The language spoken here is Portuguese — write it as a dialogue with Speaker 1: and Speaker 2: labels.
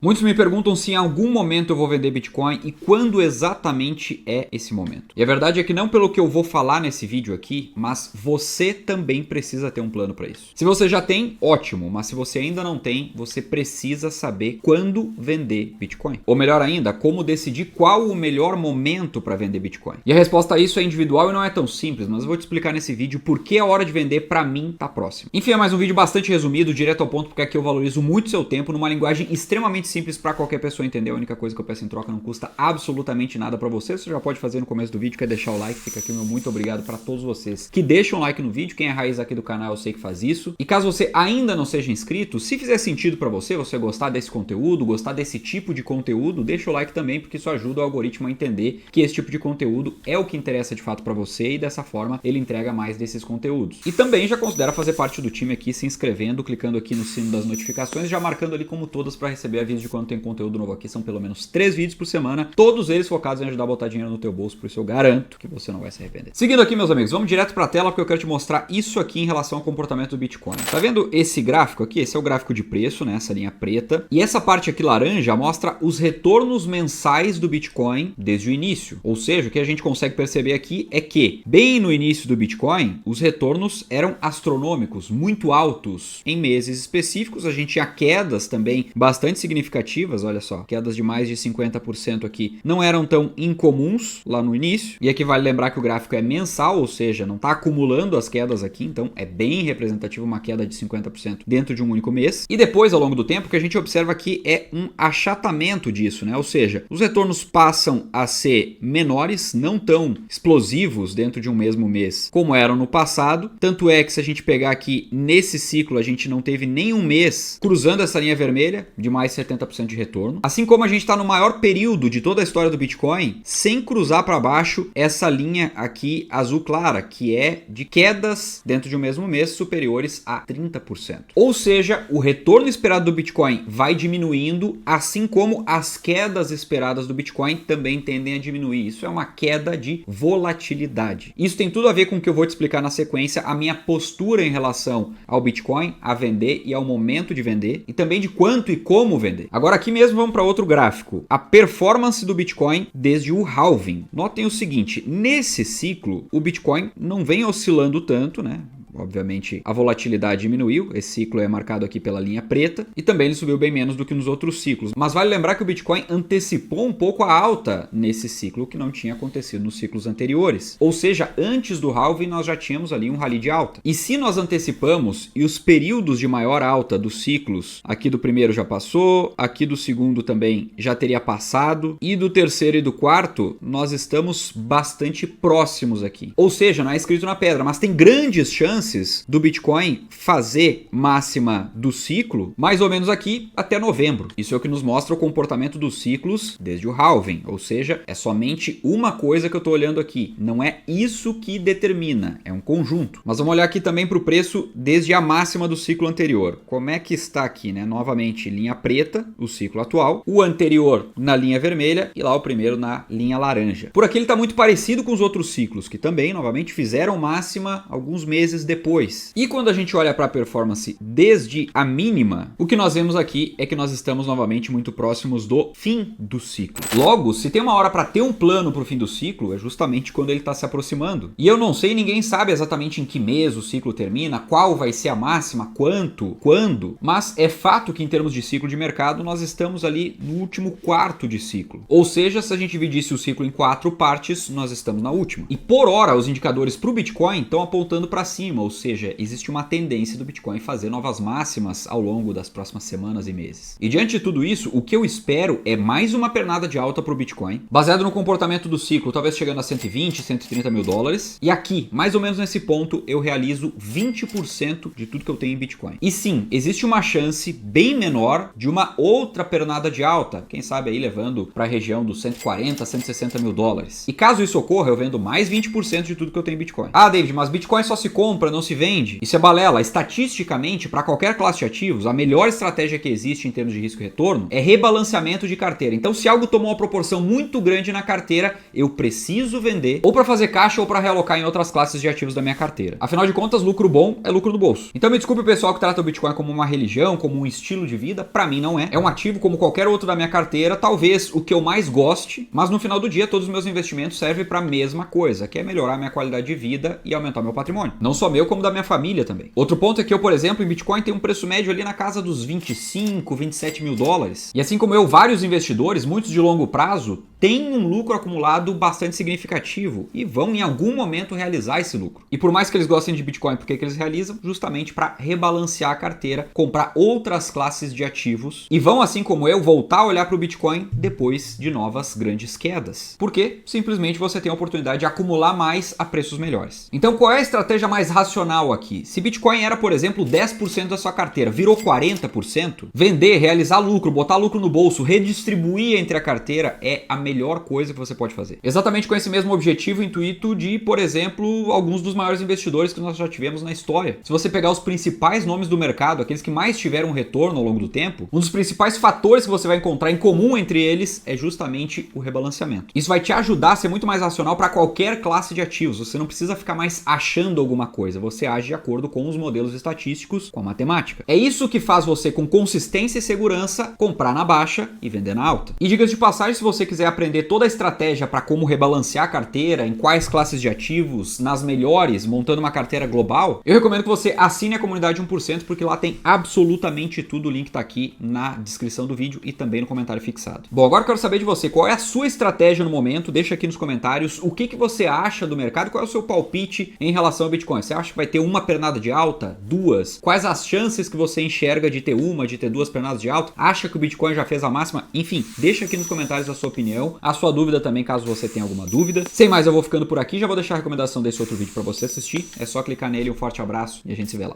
Speaker 1: Muitos me perguntam se em algum momento eu vou vender Bitcoin e quando exatamente é esse momento. E a verdade é que não pelo que eu vou falar nesse vídeo aqui, mas você também precisa ter um plano para isso. Se você já tem, ótimo, mas se você ainda não tem, você precisa saber quando vender Bitcoin. Ou melhor ainda, como decidir qual o melhor momento para vender Bitcoin. E a resposta a isso é individual e não é tão simples, mas eu vou te explicar nesse vídeo por que a hora de vender para mim tá próxima. Enfim, é mais um vídeo bastante resumido, direto ao ponto, porque aqui eu valorizo muito seu tempo numa linguagem extremamente simples para qualquer pessoa entender. A única coisa que eu peço em troca não custa absolutamente nada para você. Você já pode fazer no começo do vídeo, que é deixar o like. Fica aqui o meu muito obrigado para todos vocês que deixam o like no vídeo. Quem é raiz aqui do canal eu sei que faz isso. E caso você ainda não seja inscrito, se fizer sentido para você, você gostar desse conteúdo, gostar desse tipo de conteúdo, deixa o like também, porque isso ajuda o algoritmo a entender que esse tipo de conteúdo é o que interessa de fato para você e dessa forma ele entrega mais desses conteúdos. E também já considera fazer parte do time aqui se inscrevendo, clicando aqui no sino das notificações, já marcando ali como todas para receber aviso de quando tem conteúdo novo aqui. São pelo menos 3 vídeos por semana, todos eles focados em ajudar a botar dinheiro no teu bolso, por isso eu garanto que você não vai se arrepender. Seguindo aqui, meus amigos, vamos direto para a tela porque eu quero te mostrar isso aqui em relação ao comportamento do Bitcoin. Tá vendo esse gráfico aqui? Esse é o gráfico de preço, né? Essa linha preta. E essa parte aqui laranja mostra os retornos mensais do Bitcoin desde o início. Ou seja, o que a gente consegue perceber aqui é que, bem no início do Bitcoin, os retornos eram astronômicos, muito altos. Em meses específicos, a gente tinha quedas também bastante significativas. Olha só, quedas de mais de 50% aqui não eram tão incomuns lá no início. E aqui vale lembrar que o gráfico é mensal, ou seja, não está acumulando as quedas aqui, então é bem representativo uma queda de 50% dentro de um único mês. E depois, ao longo do tempo, o que a gente observa aqui é um achatamento disso, né? Ou seja, os retornos passam a ser menores, não tão explosivos dentro de um mesmo mês como eram no passado. Tanto é que se a gente pegar aqui nesse ciclo, a gente não teve nenhum mês cruzando essa linha vermelha de mais 70% de retorno. Assim como a gente está no maior período de toda a história do Bitcoin sem cruzar para baixo essa linha aqui azul clara, que é de quedas dentro de um mesmo mês superiores a 30%. Ou seja, o retorno esperado do Bitcoin vai diminuindo, assim como as quedas esperadas do Bitcoin também tendem a diminuir. Isso é uma queda de volatilidade. Isso tem tudo a ver com o que eu vou te explicar na sequência, a minha postura em relação ao Bitcoin, a vender e ao momento de vender, e também de quanto e como vender. Agora aqui mesmo vamos para outro gráfico. A performance do Bitcoin desde o halving. Notem o seguinte, nesse ciclo o Bitcoin não vem oscilando tanto, né? Obviamente a volatilidade diminuiu, esse ciclo é marcado aqui pela linha preta e também ele subiu bem menos do que nos outros ciclos. Mas vale lembrar que o Bitcoin antecipou um pouco a alta nesse ciclo, que não tinha acontecido nos ciclos anteriores. Ou seja, antes do halving nós já tínhamos ali um rally de alta. E se nós antecipamos e os períodos de maior alta dos ciclos, aqui do primeiro já passou, aqui do segundo também já teria passado e do terceiro e do quarto nós estamos bastante próximos aqui. Ou seja, não é escrito na pedra, mas tem grandes chances do Bitcoin fazer máxima do ciclo mais ou menos aqui até novembro. Isso é o que nos mostra o comportamento dos ciclos desde o halving, ou seja, é somente uma coisa que eu estou olhando aqui. Não é isso que determina, é um conjunto. Mas vamos olhar aqui também para o preço desde a máxima do ciclo anterior. Como é que está aqui, né? Novamente, linha preta, o ciclo atual, o anterior na linha vermelha e lá o primeiro na linha laranja. Por aqui ele está muito parecido com os outros ciclos, que também, novamente, fizeram máxima alguns meses depois. E quando a gente olha para a performance desde a mínima, o que nós vemos aqui é que nós estamos novamente muito próximos do fim do ciclo. Logo, se tem uma hora para ter um plano para o fim do ciclo, é justamente quando ele está se aproximando. E eu não sei, ninguém sabe exatamente em que mês o ciclo termina, qual vai ser a máxima, quanto, quando, mas é fato que em termos de ciclo de mercado, nós estamos ali no último quarto de ciclo. Ou seja, se a gente dividisse o ciclo em 4 partes, nós estamos na última. E por hora, os indicadores para o Bitcoin estão apontando para cima, ou seja, existe uma tendência do Bitcoin fazer novas máximas ao longo das próximas semanas e meses. E diante de tudo isso, o que eu espero é mais uma pernada de alta para o Bitcoin, baseado no comportamento do ciclo, talvez chegando a 120, 130 mil dólares. E aqui, mais ou menos nesse ponto, eu realizo 20% de tudo que eu tenho em Bitcoin. E sim, existe uma chance bem menor de uma outra pernada de alta, quem sabe aí levando para a região dos 140, 160 mil dólares. E caso isso ocorra, eu vendo mais 20% de tudo que eu tenho em Bitcoin. Ah, David, mas Bitcoin só se compra compra, não se vende. Isso é balela. Estatisticamente, para qualquer classe de ativos, a melhor estratégia que existe em termos de risco e retorno é rebalanceamento de carteira. Então, se algo tomou uma proporção muito grande na carteira, eu preciso vender ou para fazer caixa ou para realocar em outras classes de ativos da minha carteira. Afinal de contas, lucro bom é lucro no bolso. Então, me desculpe o pessoal que trata o Bitcoin como uma religião, como um estilo de vida. Para mim, não é. É um ativo como qualquer outro da minha carteira, talvez o que eu mais goste, mas no final do dia, todos os meus investimentos servem para a mesma coisa, que é melhorar minha qualidade de vida e aumentar meu patrimônio. Não só meu, como da minha família também. Outro ponto é que eu, por exemplo, em Bitcoin tem um preço médio ali na casa dos 25, 27 mil dólares. E assim como eu, vários investidores, muitos de longo prazo, têm um lucro acumulado bastante significativo e vão em algum momento realizar esse lucro. E por mais que eles gostem de Bitcoin, por que eles realizam? Justamente para rebalancear a carteira, comprar outras classes de ativos e vão, assim como eu, voltar a olhar para o Bitcoin depois de novas grandes quedas. Porque simplesmente você tem a oportunidade de acumular mais a preços melhores. Então qual é a estratégia mais racional aqui? Se Bitcoin era, por exemplo, 10% da sua carteira, virou 40%, vender, realizar lucro, botar lucro no bolso, redistribuir entre a carteira é a melhor coisa que você pode fazer. Exatamente com esse mesmo objetivo intuito de, por exemplo, alguns dos maiores investidores que nós já tivemos na história. Se você pegar os principais nomes do mercado, aqueles que mais tiveram retorno ao longo do tempo, um dos principais fatores que você vai encontrar em comum entre eles é justamente o rebalanceamento. Isso vai te ajudar a ser muito mais racional para qualquer classe de ativos. Você não precisa ficar mais achando alguma coisa, você age de acordo com os modelos estatísticos, com a matemática. É isso que faz você, com consistência e segurança, comprar na baixa e vender na alta. E diga-se de passagem, se você quiser aprender toda a estratégia para como rebalancear a carteira, em quais classes de ativos, nas melhores, montando uma carteira global, eu recomendo que você assine a comunidade 1%, porque lá tem absolutamente tudo. O link tá aqui na descrição do vídeo e também no comentário fixado. Bom, agora eu quero saber de você, qual é a sua estratégia no momento? Deixa aqui nos comentários o que você acha do mercado, qual é o seu palpite em relação ao Bitcoin. Você acha que vai ter uma pernada de alta? Duas? Quais as chances que você enxerga de ter uma, de ter duas pernadas de alta? Acha que o Bitcoin já fez a máxima? Enfim, deixa aqui nos comentários a sua opinião, a sua dúvida também, caso você tenha alguma dúvida. Sem mais, eu vou ficando por aqui, já vou deixar a recomendação desse outro vídeo para você assistir. É só clicar nele, um forte abraço e a gente se vê lá.